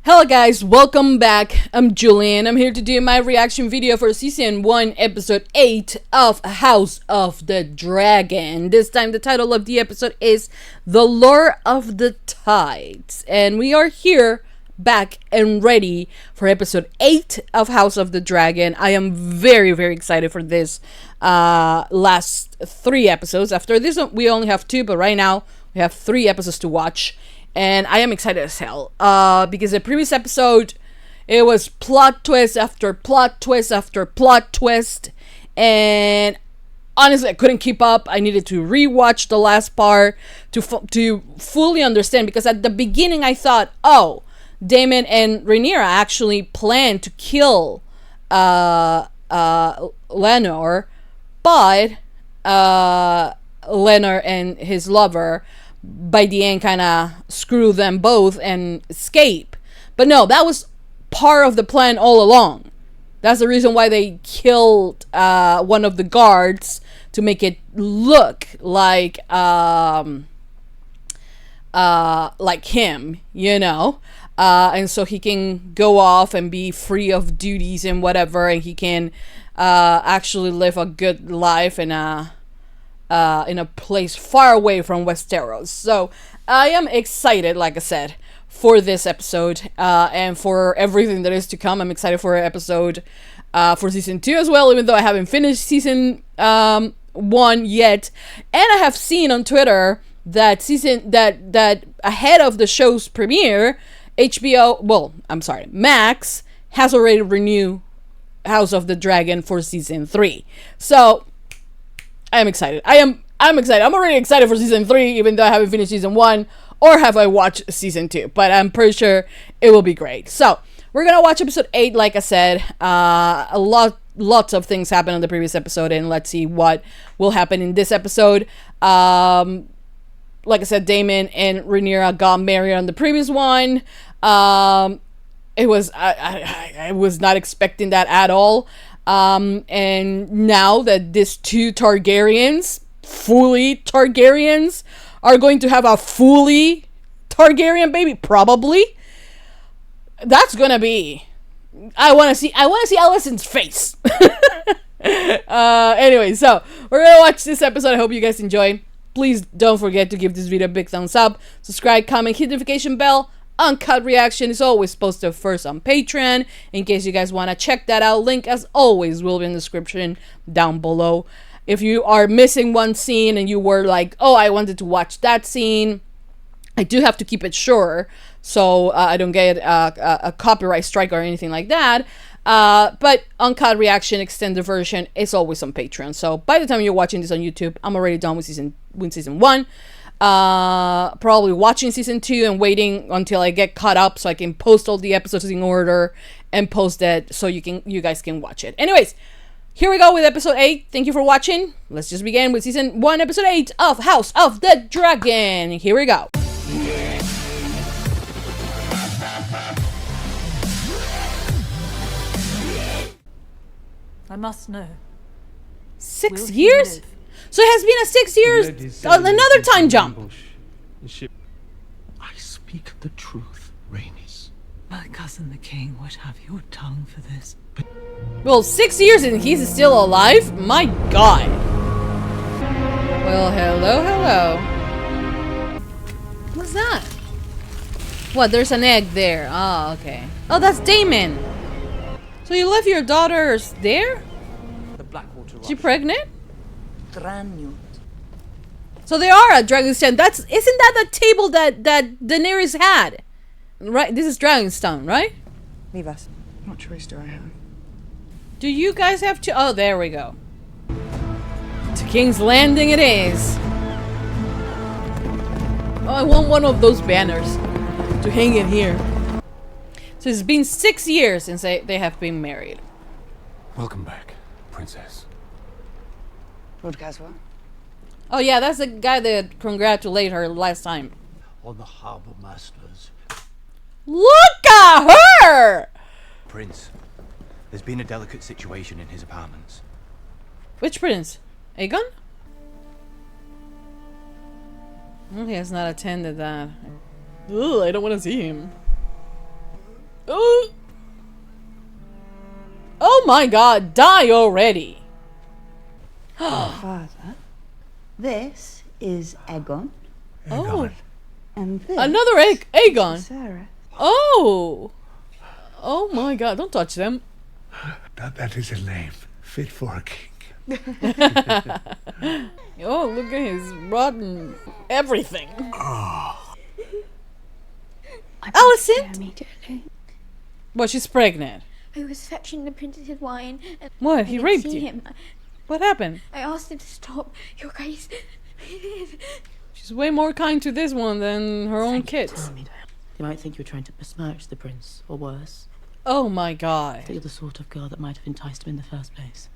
Hello guys, welcome back. I'm Julian. I'm here to do my reaction video for Season 1, Episode 8 of House of the Dragon. This time the title of the episode is The Lure of the Tides. And we are here, back and ready for Episode 8 of House of the Dragon. I am very excited for this last 3 episodes. After this one, we only have 2, but right now we have 3 episodes to watch. And I am excited as hell, because the previous episode, it was plot twist after plot twist after plot twist, and honestly, I couldn't keep up. I needed to rewatch the last part to fully understand, because at the beginning I thought, oh, Daemon and Rhaenyra actually planned to kill Lenor, but Lenor and his lover by the end kind of screw them both and escape. But no, that was part of the plan all along. That's the reason why they killed one of the guards, to make it look like him, you know, and so he can go off and be free of duties and whatever, and he can actually live a good life in a place far away from Westeros. So I am excited, like I said, for this episode and for everything that is to come. I'm excited for episode for season 2 as well, even though I haven't finished season 1 yet. And I have seen on Twitter that that ahead of the show's premiere, Max has already renewed House of the Dragon for season 3. So I am excited. I'm excited. I'm already excited for season 3, even though I haven't finished season 1, or have I watched season 2. But I'm pretty sure it will be great. So we're gonna watch episode 8, like I said. Lots of things happened on the previous episode, and let's see what will happen in this episode. Like I said, Daemon and Rhaenyra got married on the previous one. It was I was not expecting that at all. And now that these 2 Targaryens, fully Targaryens, are going to have a fully Targaryen baby, probably, that's gonna be, I want to see Alicent's face. Anyway, so we're gonna watch this episode. I hope you guys enjoy. Please don't forget to give this video a big thumbs up, subscribe, comment, hit the notification bell. Uncut reaction is always posted first on Patreon, in case you guys want to check that out. Link, as always, will be in the description down below. If you are missing one scene and you were like, oh, I wanted to watch that scene, I do have to keep it short, so I don't get a copyright strike or anything like that. But uncut reaction, extended version, is always on Patreon. So by the time you're watching this on YouTube, I'm already done with season 1. Probably watching season 2 and waiting until I get caught up so I can post all the episodes in order and post it so you guys can watch it. Anyways, here we go with episode 8. Thank you for watching. Let's just begin with season 1, episode 8 of House of the Dragon. Here we go. I must know. 6 years? So it has been a 6 years, another time jump. I speak the truth, Rhaenys. My cousin the king would have your tongue for this. Well, 6 years and he's still alive? My god. Well, hello. What's that? What, there's an egg there. Oh, okay. Oh, that's Daemon. So you left your daughters there? The Blackwater She pregnant? Granute. So they are at Dragonstone. Isn't that the table that Daenerys had? Right, this is Dragonstone, right? Leave us. What choice do I have? Do you guys have to? Oh, there we go. To King's Landing it is. Oh, I want one of those banners to hang in here. So it's been 6 years since they have been married. Welcome back, princess. Lord Caswell? Oh yeah, that's the guy that congratulated her last time. On the harbour masters. Look at her! Prince, there's been a delicate situation in his apartments. Which prince? Aegon? He has not attended that. Ugh, I don't want to see him. Ooh. Oh my god, die already. Father. This is Aegon. Oh, And this another Aegon. Sarah. Oh. Oh my god, don't touch them. That is a name fit for a king. Oh, look at his rotten everything. Alicent? Immediately. Well, she's pregnant. I was fetching the princess's wine and What? I He didn't raped see you? him. What happened? I asked him to stop. Your Grace. She's way more kind to this one than her own kids. They might think you're trying to besmirch the prince, or worse, Oh my god. that you're the sort of girl that might have enticed him in the first place.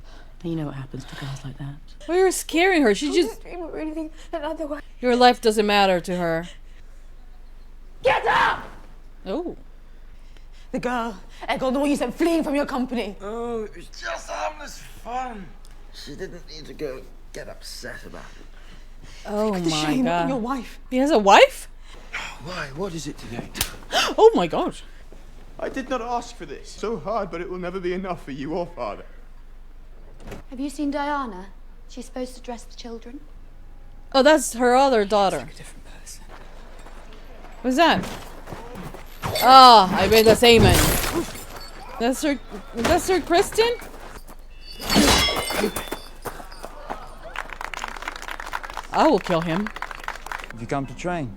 And you know what happens to girls like that. Well, you're scaring her. She just... Really another one. Your life doesn't matter to her. Get up! Oh. The girl, Aegon, the one you sent fleeing from your company. Oh, it was just harmless fun. She didn't need to go get upset about it. Oh The my shame on your god. wife. He has a wife? Why? What is it today? Oh my gosh. I did not ask for this. So hard, but it will never be enough for you or father. Have you seen Diana? She's supposed to dress the children. Oh, that's her other daughter. A different person. What's that? Ah, I bet that's Aemon. That's Sir Kristen? I will kill him. Have you come to train?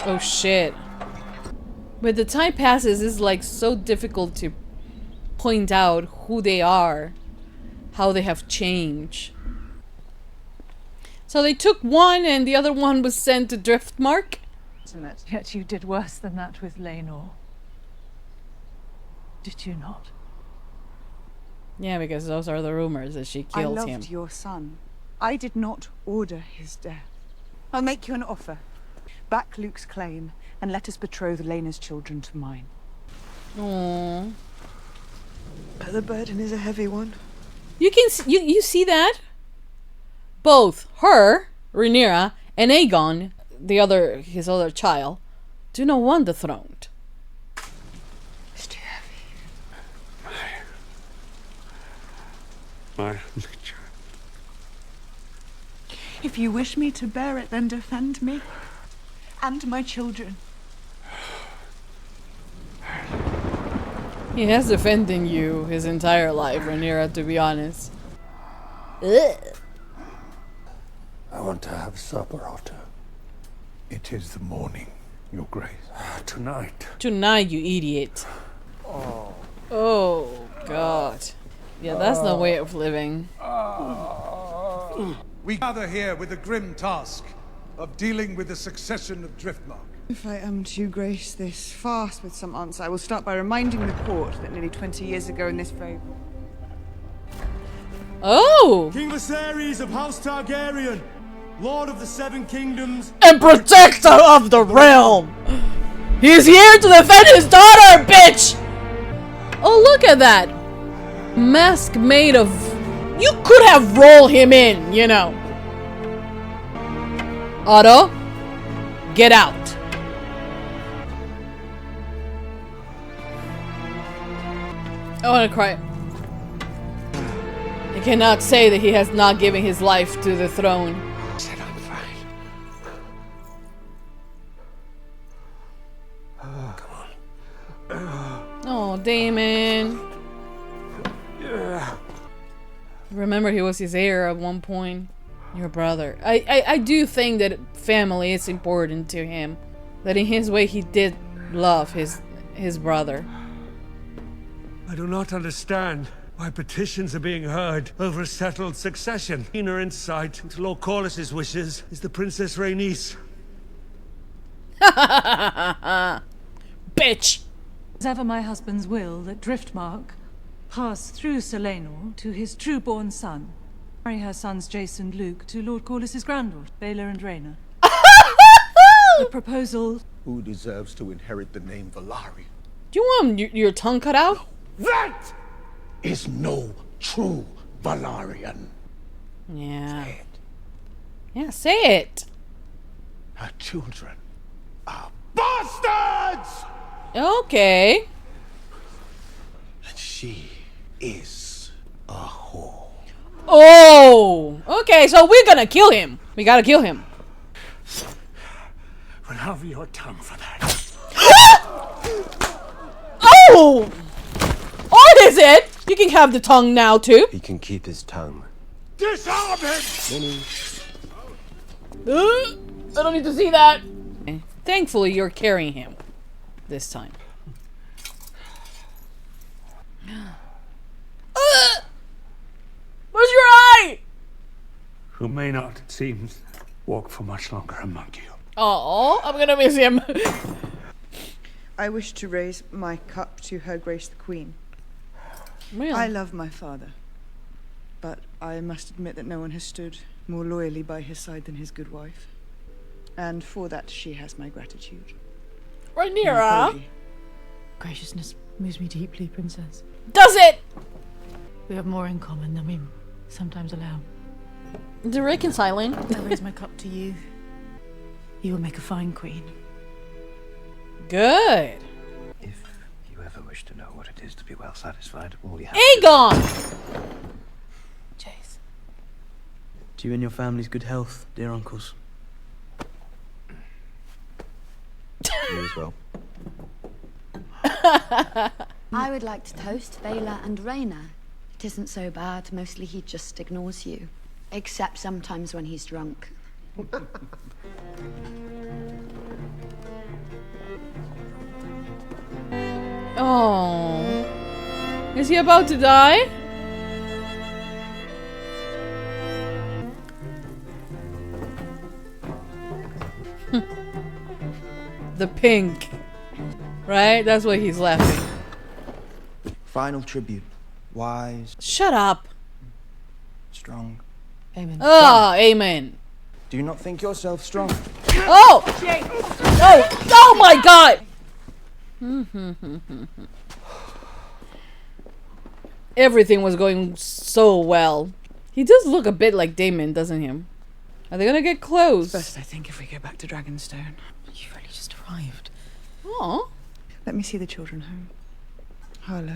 Oh shit. But the time passes, it's like so difficult to point out who they are, how they have changed. So they took one and the other one was sent to Driftmark? Yet you did worse than that with Laenor. Did you not? Yeah, because those are the rumors that she I killed loved him. your son. I did not order his death. I'll make you an offer. Back Luke's claim, and let us betroth Laena's children to mine. Aww. But the burden is a heavy one. You can you see that? Both her, Rhaenyra, and Aegon, his other child, do not want the throne. It's too heavy. My only child. If you wish me to bear it, then defend me. And my children. He has defended you his entire life, Rhaenyra, to be honest. Ugh. I want to have supper, Otto. It is the morning, Your Grace. Tonight. Tonight, you idiot. Oh, God. Yeah, that's no way of living. We gather here with the grim task of dealing with the succession of Driftmark. If I am to grace this fast with some answer, I will start by reminding the court that nearly 20 years ago in this very... Oh! King Vyseris of House Targaryen, Lord of the Seven Kingdoms, And protector of the realm! He's here to defend his daughter, bitch! Oh, look at that! Mask made of... You could have rolled him in, you know. Otto, get out. I want to cry. He cannot say that he has not given his life to the throne. Said I'm fine. Oh, Damon. Remember, he was his heir at one point. Your brother. I do think that family is important to him. That in his way, he did love his brother. I do not understand why petitions are being heard over a settled succession. Inner insight into Lord Corlys's wishes is the Princess Rhaenys. Bitch! As ever my husband's will that Driftmark pass through Sir Laenor to his true-born son. Marry her sons Jace and Luke to Lord Corlys's granddaughter, Baelor and Rhaena. The proposal... Who deserves to inherit the name Valari? Do you want your tongue cut out? That is no true Valarian. Yeah. Say it. Yeah, say it. Her children are bastards! Okay. And she is a whore. Oh! Okay, so we're gonna kill him. We gotta kill him. We'll have your tongue for that. Oh! What is it? You can have the tongue now, too. He can keep his tongue. Disarm him! Minnie. I don't need to see that. Thankfully, you're carrying him this time. Where's your eye? Who may not, it seems, walk for much longer among you. Oh, I'm gonna miss him. I wish to raise my cup to Her Grace the Queen. Really? I love my father, but I must admit that no one has stood more loyally by his side than his good wife. And for that, she has my gratitude. Rhaenyra. Graciousness moves me deeply, Princess. Does it? We have more in common than we sometimes allow. The reconciling. I raise my cup to you. You will make a fine queen. Good. If you ever wish to know what it is to be well satisfied, all you have Aegon! Jace. To you and your family's good health, dear uncles. You as well. I would like to toast Baela and Rhaena. It isn't so bad. Mostly he just ignores you. Except sometimes when he's drunk. Oh. Is he about to die? The pink. Right? That's why he's laughing. Final tribute. Wise. Shut up. Strong. Amen. Oh, amen. Do you not think yourself strong? Oh! Oh! Oh my god! Everything was going so well. He does look a bit like Daemon, doesn't he? Are they gonna get close? Best, I think, if we go back to Dragonstone. You've only just arrived. Oh. Let me see the children home. I'll,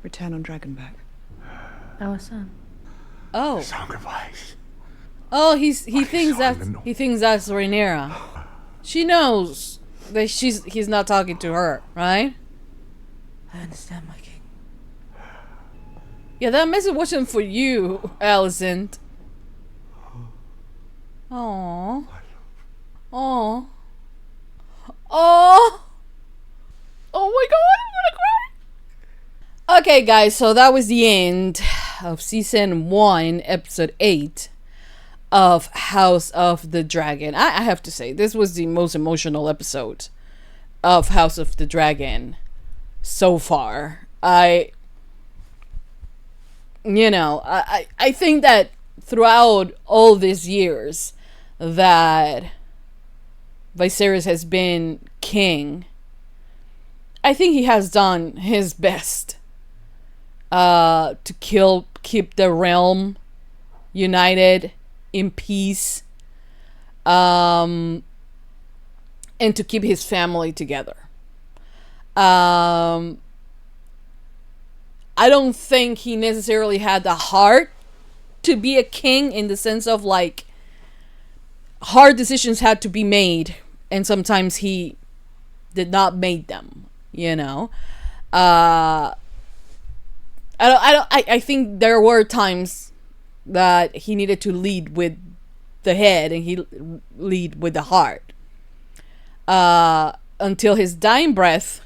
return on Dragonback. Our son. Oh. Sacrifice. Oh, he thinks that's Rhaenyra. She knows that he's not talking to her, right? I understand, my king. Yeah, that message wasn't for you, Alicent. Aww. Aww. Oh. Oh my god, I'm gonna cry. Okay, guys, so that was the end of season 1, episode 8 of House of the Dragon. I have to say, this was the most emotional episode of House of the Dragon so far. I think that throughout all these years that Vyseris has been king, I think he has done his best to keep the realm united, in peace, and to keep his family together. I don't think he necessarily had the heart to be a king, in the sense of, like, hard decisions had to be made, and sometimes he did not make them, you know. I think there were times that he needed to lead with the head and he lead with the heart, until his dying breath.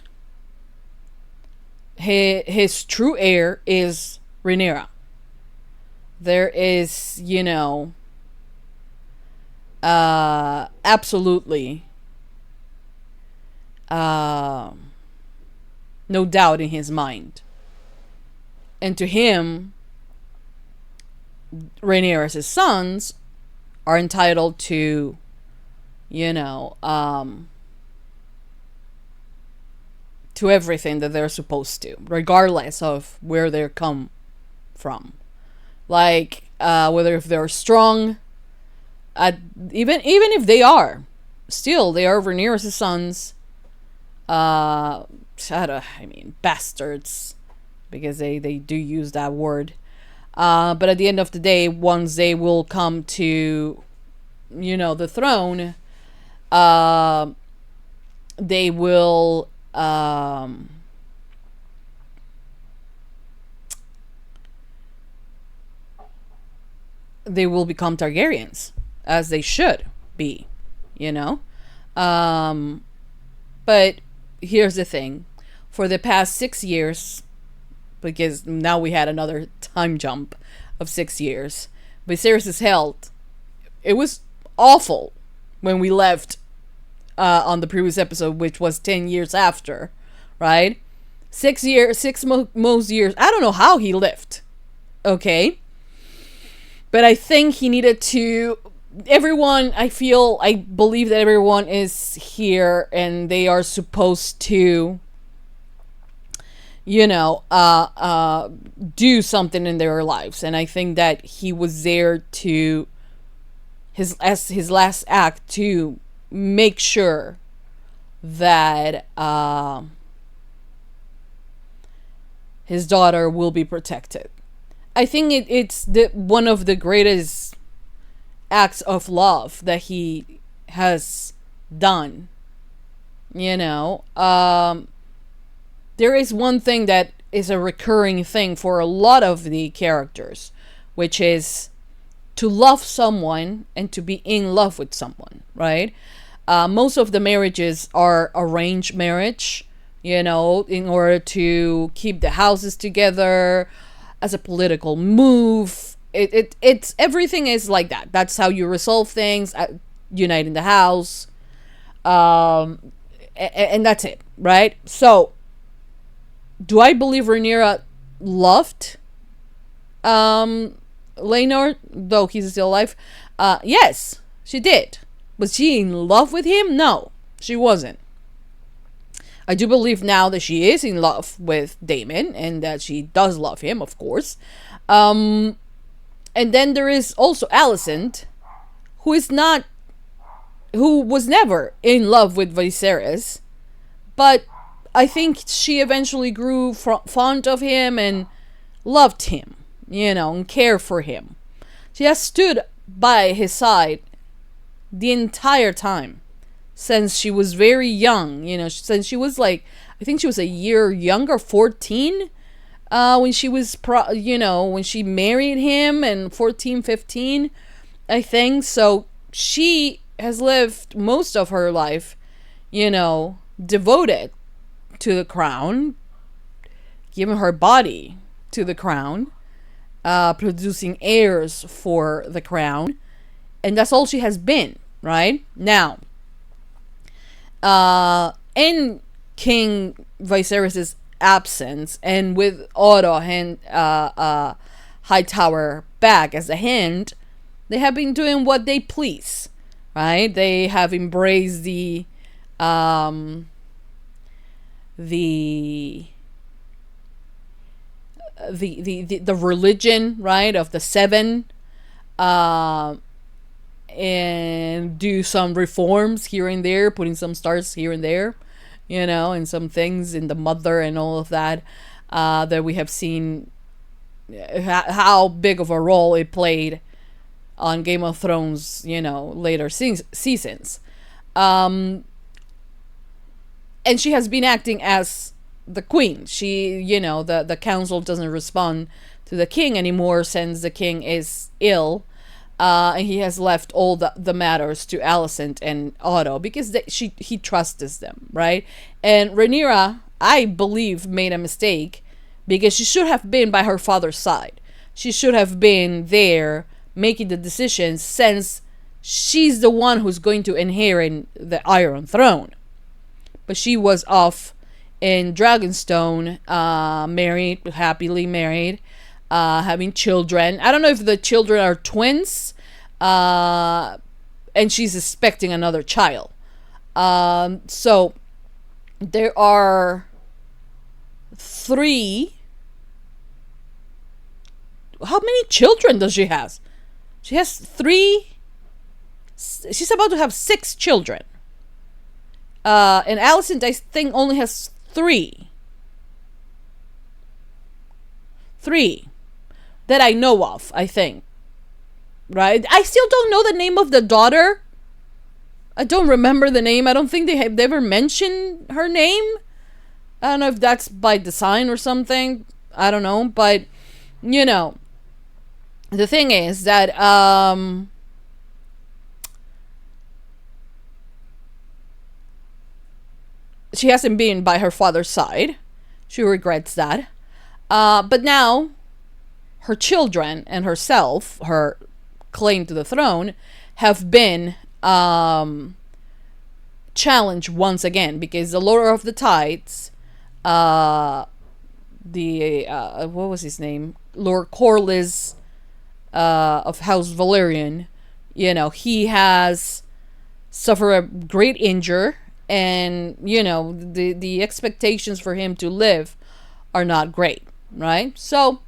His true heir is Rhaenyra. There is, absolutely no doubt in his mind. And to him, Rhaenyra's sons are entitled to, to everything that they're supposed to, regardless of where they come from. Like, whether if they're strong, even if they are, still, they are Rhaenyra's sons. bastards, because they do use that word. But at the end of the day, once they will come to, the throne, they will become Targaryens, as they should be, but here's the thing. For the past 6 years, because now we had another time jump of 6 years, Vyseris' health, it was awful when we left on the previous episode, which was 10 years after, right? 6 years, most years. I don't know how he lived, okay? But I think he needed to... Everyone, I believe that everyone is here and they are supposed to, do something in their lives. And I think that he was there to, his last act, to make sure that his daughter will be protected. I think it's one of the greatest acts of love that he has done. There is one thing that is a recurring thing for a lot of the characters, which is to love someone and to be in love with someone, right? Most of the marriages are arranged marriage, in order to keep the houses together, as a political move. It's everything is like that. That's how you resolve things, unite in the house, and that's it, right? So, do I believe Rhaenyra loved Laenor, though he's still alive? Yes, she did. Was she in love with him? No, she wasn't. I do believe now that she is in love with Daemon, and that she does love him, of course. And then there is also Alicent, who was never in love with Vyseris, but I think she eventually grew fond of him and loved him, and cared for him. She has stood by his side the entire time, since she was very young, since she was I think she was a year younger, 14, when she was, when she married him, and 14, 15, I think. So she has lived most of her life, devoted to the crown, giving her body to the crown, producing heirs for the crown, and that's all she has been, right? Now, in King Vyseris' absence, and with Otto and Hightower back as a hand, they have been doing what they please, right? They have embraced the religion, right, of the seven, and do some reforms here and there, putting some stars here and there, and some things in the mother and all of that, that we have seen how big of a role it played on Game of Thrones, later seasons. And she has been acting as the queen. She, the council doesn't respond to the king anymore since the king is ill. And he has left all the matters to Alicent and Otto, because he trusts them, right? And Rhaenyra, I believe, made a mistake, because she should have been by her father's side. She should have been there making the decisions, since she's the one who's going to inherit the Iron Throne. But she was off in Dragonstone, happily married, having children. I don't know if the children are twins, and she's expecting another child. So there are 3. How many children does she have? She has 3. She's about to have 6 children. And Alicent, I think, only has 3 that I know of, I think. Right? I still don't know the name of the daughter. I don't remember the name. I don't think they have ever mentioned her name. I don't know if that's by design or something. I don't know. But, you know, the thing is that she hasn't been by her father's side. She regrets that. But now her children and herself, her claim to the throne, have been challenged once again, because the Lord of the Tides, what was his name, Lord Corlys of House Valerian, you know, he has suffered a great injury, and you know, the expectations for him to live are not great, right? So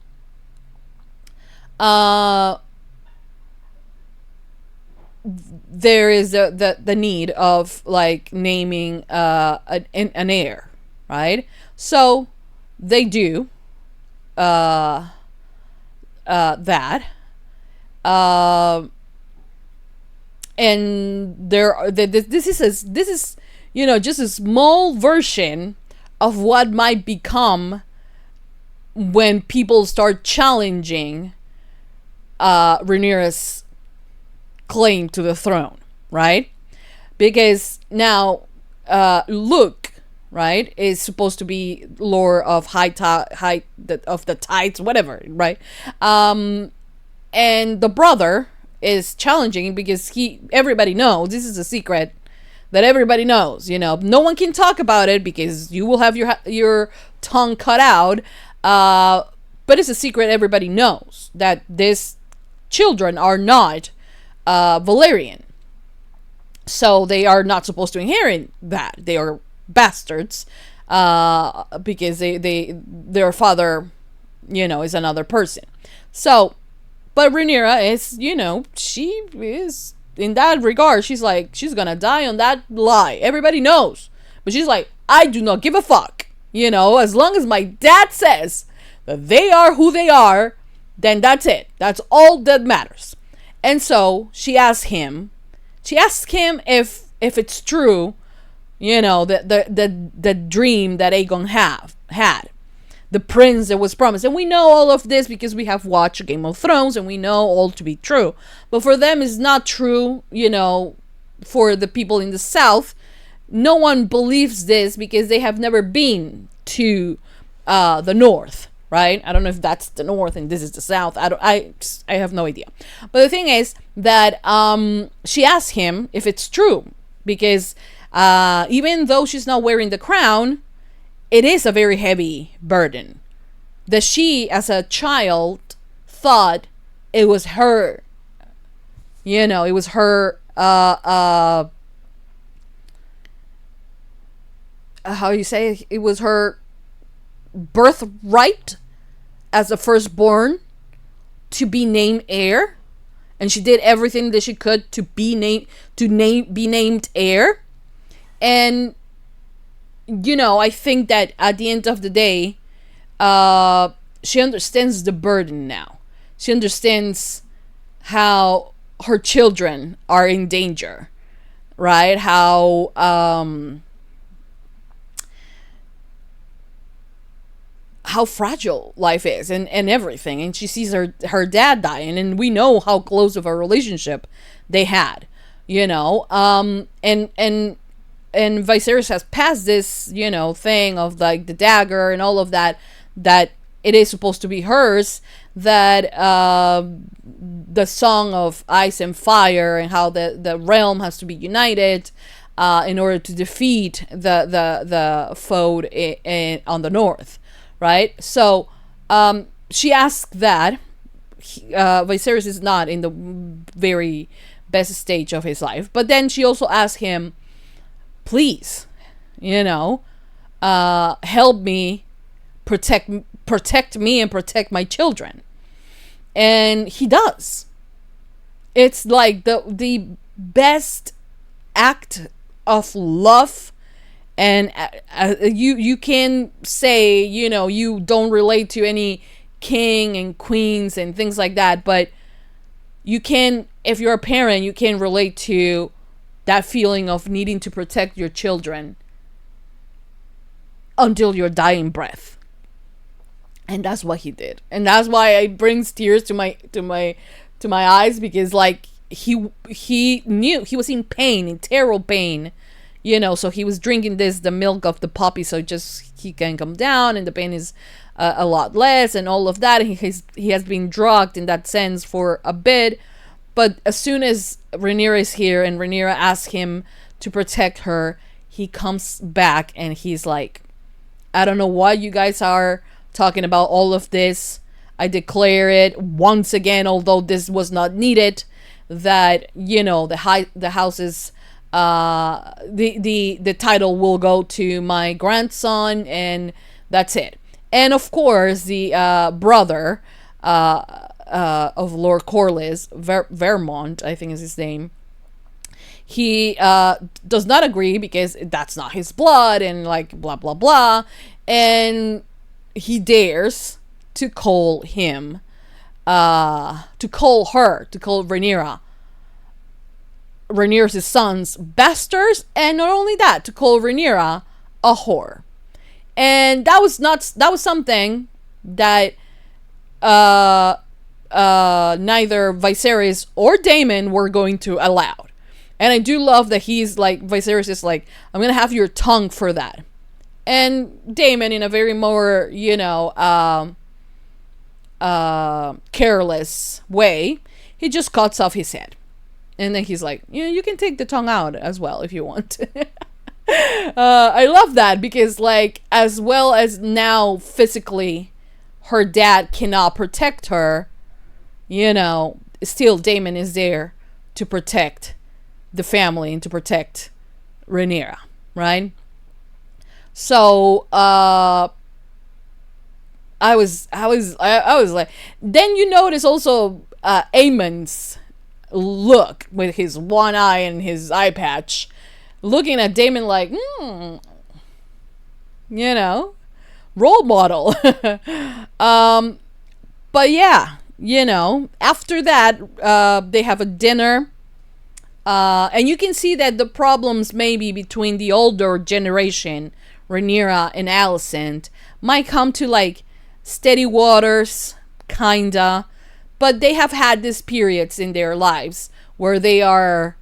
there is the need of like naming an heir, right? So they do that. And this is you know, just a small version of what might become when people start challenging Rhaenyra's claim to the throne, right? Because now Luke, right, is supposed to be Lord of of the Tides, whatever, right? And the brother is challenging because everybody knows, this is a secret that everybody knows, you know, no one can talk about it because you will have your tongue cut out, but it's a secret everybody knows, that these children are not Valerian, so they are not supposed to inherit that. They are bastards, because their father, you know, is another person. So, but Rhaenyra is, you know, she is, in that regard, she's like, she's gonna die on that lie. Everybody knows, but she's like, I do not give a fuck, you know, as long as my dad says that they are who they are, then that's it. That's all that matters. And so she asked him if it's true, you know, the dream that Aegon had, the prince that was promised. And we know all of this because we have watched Game of Thrones, and we know all to be true. But for them, it's not true, you know, for the people in the South. No one believes this because they have never been to the North, right? I don't know if that's the North and this is the South. I have no idea. But the thing is that she asked him if it's true, because even though she's not wearing the crown, it is a very heavy burden that she, as a child, thought it was her, you know, it was her, how you say, it was her birthright as a firstborn to be named heir, and she did everything that she could to be named heir. And you know, I think that at the end of the day, she understands the burden now. She understands how her children are in danger, right? How fragile life is, and everything. And she sees her dad dying, and we know how close of a relationship they had, you know. And Vyseris has passed this, you know, thing of like the dagger and all of that, that it is supposed to be hers, that the Song of Ice and Fire, and how the realm has to be united in order to defeat the foe on the north, right? So she asked that. Vyseris is not in the very best stage of his life, but then she also asked him, please, you know, help me protect me and protect my children. And he does. It's like the best act of love And you can say, you know, you don't relate to any king and queens and things like that, but you can, if you're a parent, you can relate to that feeling of needing to protect your children until your dying breath. And that's what he did, and that's why it brings tears to my eyes, because like he knew he was in pain, in terrible pain, you know. So he was drinking the milk of the puppy, so just he can come down, and the pain is a lot less, and all of that. He has been drugged in that sense for a bit, but as soon as Rhaenyra is here and Rhaenyra asks him to protect her, he comes back and he's like, I don't know what you guys are talking about, all of this. I declare it once again, although this was not needed, that, you know, the house's the title will go to my grandson, and that's it. And of course, the brother of Lord Corlys, Vermont, I think is his name, he does not agree because that's not his blood, and like blah blah blah, and he dares to call him, to call Rhaenyra's sons bastards, and not only that, to call Rhaenyra a whore. And that was something that neither Vyseris or Daemon were going to allow. And I do love that he's like, Vyseris is like, I'm gonna have your tongue for that. And Daemon, in a very more, you know, careless way, he just cuts off his head. And then he's like, you know, you can take the tongue out as well if you want. I love that, because like, as well as now physically her dad cannot protect her, you know, still Daemon is there to protect the family and to protect Rhaenyra, right? So I was like, then you notice also Aemon's look with his one eye and his eye patch, looking at Daemon like, you know, role model. But yeah, you know, after that, they have a dinner. And you can see that the problems maybe between the older generation, Rhaenyra and Alicent, might come to like steady waters, kinda. But they have had these periods in their lives where they are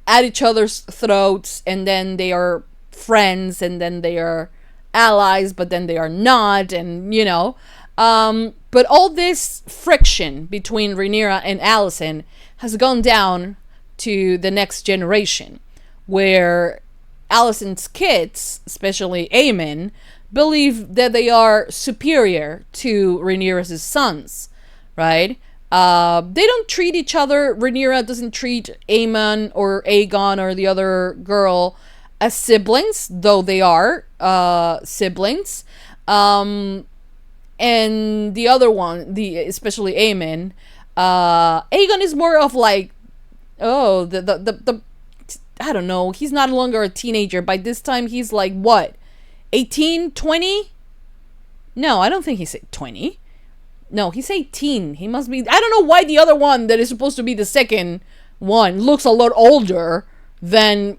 at each other's throats, and then they are friends, and then they are allies, but then they are not, and you know. But all this friction between Rhaenyra and Alicent has gone down to the next generation, where Alicent's kids, especially Aemon, believe that they are superior to Rhaenyra's sons, right? They don't treat each other. Rhaenyra doesn't treat Aemon or Aegon or the other girl as siblings, though they are siblings. And the other one, especially Aemon, Aegon is more of like, oh, the I don't know, he's not longer a teenager. By this time, he's like, what, 18, 20? No, I don't think he's 20. No, he's 18. He must be, I don't know why the other one that is supposed to be the second one looks a lot older than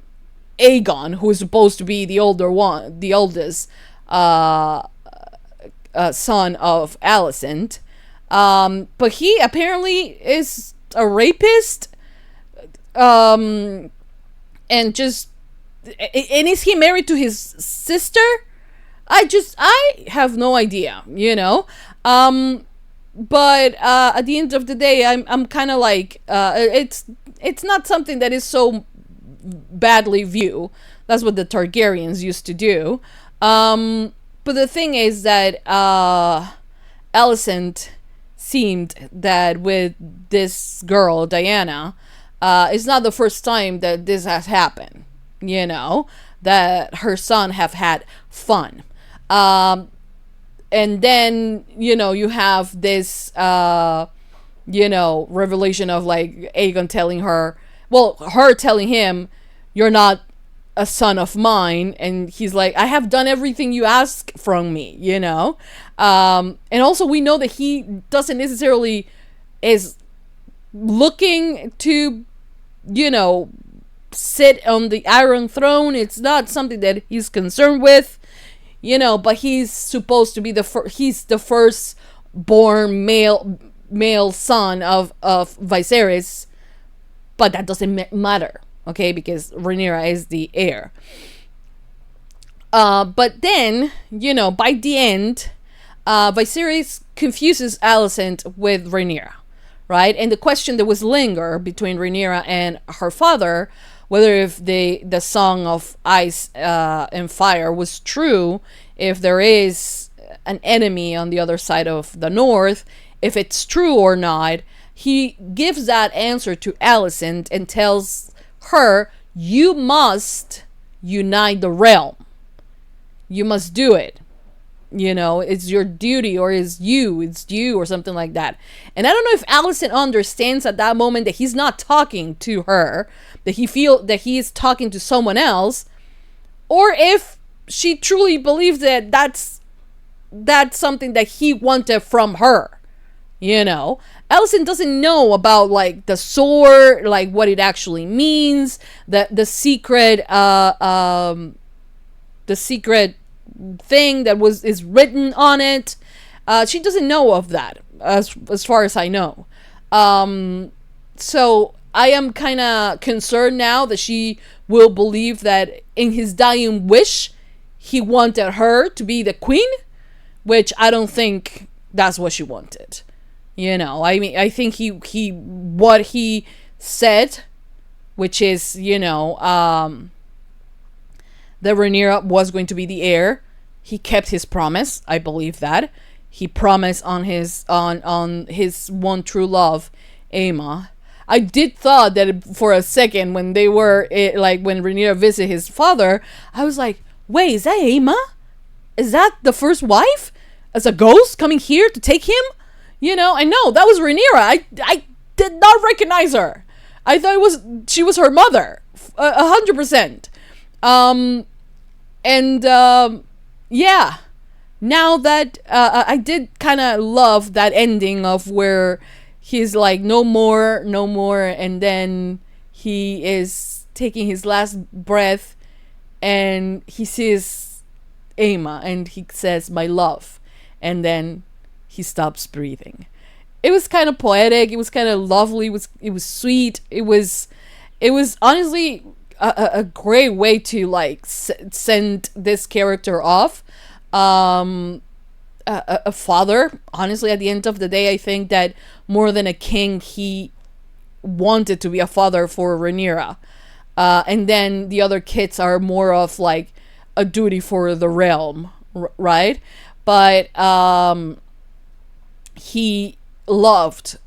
Aegon, who is supposed to be the older one, the oldest son of Alicent. But he apparently is a rapist. And is he married to his sister? I have no idea, you know. But at the end of the day, I'm kind of like, it's not something that is so badly viewed. That's what the Targaryens used to do. But the thing is that Alicent seemed that with this girl, Diana, it's not the first time that this has happened, you know, that her son have had fun. And then, you know, you have this, you know, revelation of like Aegon telling her, well, her telling him, you're not a son of mine, and he's like, I have done everything you ask from me, you know. And also we know that he doesn't necessarily is looking to, you know, sit on the Iron Throne. It's not something that he's concerned with, you know, but he's supposed to be he's the first born male son of Vyseris, but that doesn't matter, okay, because Rhaenyra is the heir. But then, you know, by the end, Vyseris confuses Alicent with Rhaenyra, right? And the question that was linger between Rhaenyra and her father, whether if the Song of Ice and Fire was true, if there is an enemy on the other side of the north, if it's true or not, he gives that answer to Alicent and tells her, you must unite the realm. You must do it. You know, it's your duty, or it's due, or something like that. And I don't know if Alicent understands at that moment that he's not talking to her, that he feels that he is talking to someone else, or if she truly believes that that's something that he wanted from her. You know, Alicent doesn't know about like the sword, like what it actually means, the secret thing that is written on it. She doesn't know of that, as far as I know. So I am kind of concerned now that she will believe that in his dying wish he wanted her to be the queen, which I don't think that's what she wanted. You know, I mean, I think he what he said, which is, you know, that Rhaenyra was going to be the heir. He kept his promise. I believe that he promised on his one true love, Aemma. I did thought that for a second when they were like when Rhaenyra visited his father, I was like, wait, is that Aemma? Is that the first wife? As a ghost coming here to take him? You know, I know that was Rhaenyra. I did not recognize her. I thought she was her mother, 100%. Yeah. Now that I did kind of love that ending of where he's like no more, and then he is taking his last breath, and he sees Aemma, and he says, "My love," and then he stops breathing. It was kind of poetic. It was kind of lovely. It was sweet. It was honestly a great way to like send this character off. A father, honestly, at the end of the day, I think that more than a king, he wanted to be a father for Rhaenyra. And then the other kids are more of like a duty for the realm, right? But he loved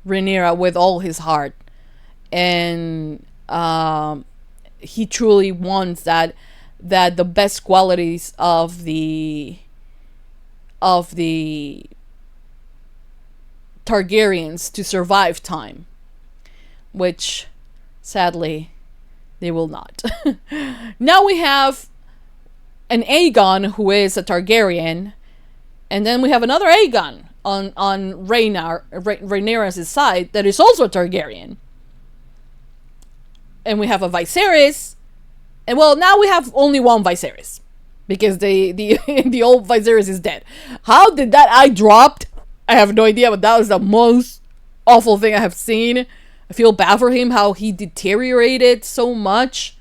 Rhaenyra with all his heart, and he truly wants that the best qualities of the Targaryens to survive time, which sadly they will not. Now we have an Aegon who is a Targaryen, and then we have another Aegon on Rhaenyra's side that is also a Targaryen. And we have a Vyseris, and well, now we have only one Vyseris because the old Vyseris is dead. How did that eye dropped? I have no idea, but that was the most awful thing I have seen. I feel bad for him, how he deteriorated so much.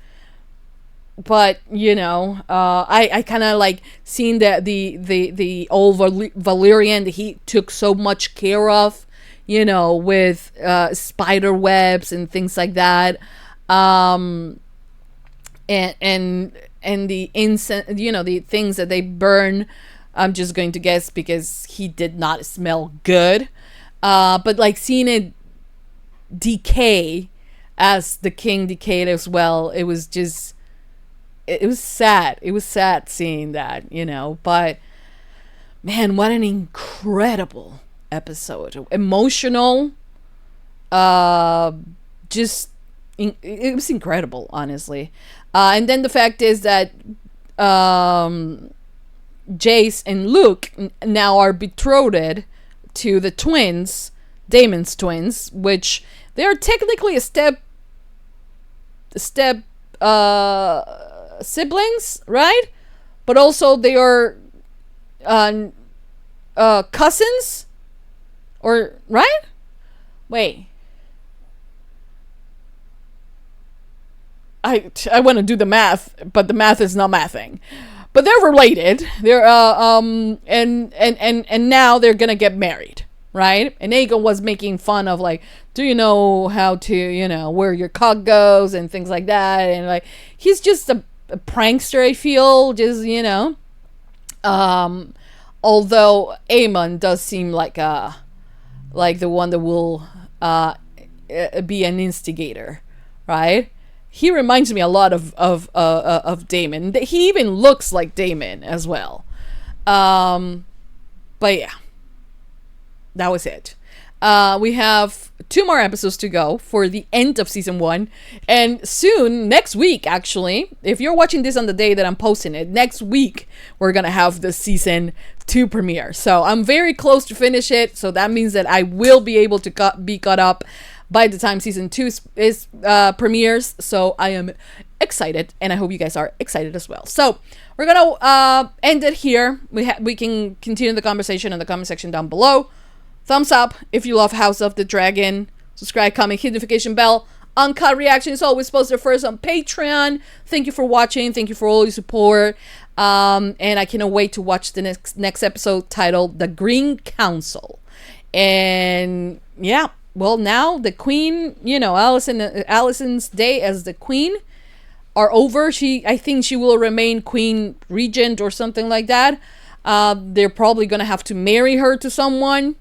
But you know, I kind of like seeing that the old Valyrian that he took so much care of, you know, with spider webs and things like that, and the incense, you know, the things that they burn. I'm just going to guess because he did not smell good, but like seeing it decay as the king decayed as well, it was just. It was sad. It was sad seeing that, you know. But, man, what an incredible episode. Emotional. Just it was incredible, honestly. And then the fact is that Jace and Luke now are betrothed to the twins, Daemon's twins, which they are technically a step siblings, right? But also they are cousins, or right? Wait, I want to do the math, but the math is not mathing. But they're related. They're and now they're gonna get married, right? And Aegon was making fun of like, do you know how to, you know, where your cock goes and things like that, and like he's just a prankster, I feel, just, you know. Although Aemon does seem like the one that will be an instigator, right? He reminds me a lot of Daemon. He even looks like Daemon as well. But yeah, that was it. We have 2 more episodes to go for the end of season 1, and soon, next week actually, if you're watching this on the day that I'm posting it, next week we're gonna have the season 2 premiere. So I'm very close to finish it, so that means that I will be able to be caught up by the time season 2 is premieres. So I am excited, and I hope you guys are excited as well. So we're gonna end it here. We can continue the conversation in the comment section down below. Thumbs up if you love House of the Dragon. Subscribe, comment, hit the notification bell. Uncut reaction is always posted first on Patreon. Thank you for watching. Thank you for all your support. And I cannot wait to watch the next episode titled The Green Council. And yeah, well, now the queen, you know, Alicent's day as the queen are over. I think she will remain queen regent or something like that. They're probably gonna have to marry her to someone.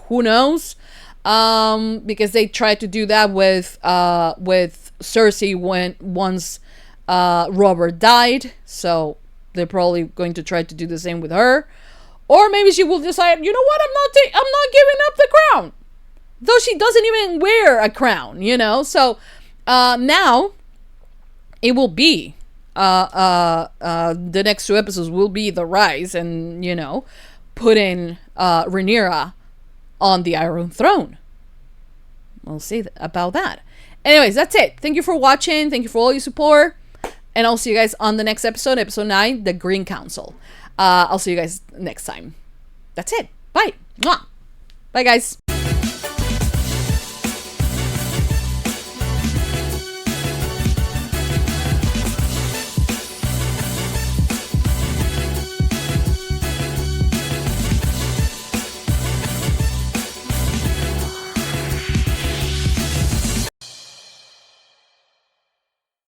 Who knows? Because they tried to do that with Cersei once Robert died. So they're probably going to try to do the same with her. Or maybe she will decide, you know what, I'm not giving up the crown. Though she doesn't even wear a crown, you know. So now it will be the next 2 episodes will be the rise, and, you know, putting Rhaenyra on the Iron Throne. We'll see about that. Anyways, that's it. Thank you for watching. Thank you for all your support. And I'll see you guys on the next episode, episode 9, The Green Council. I'll see you guys next time. That's it. Bye. Mwah. Bye, guys.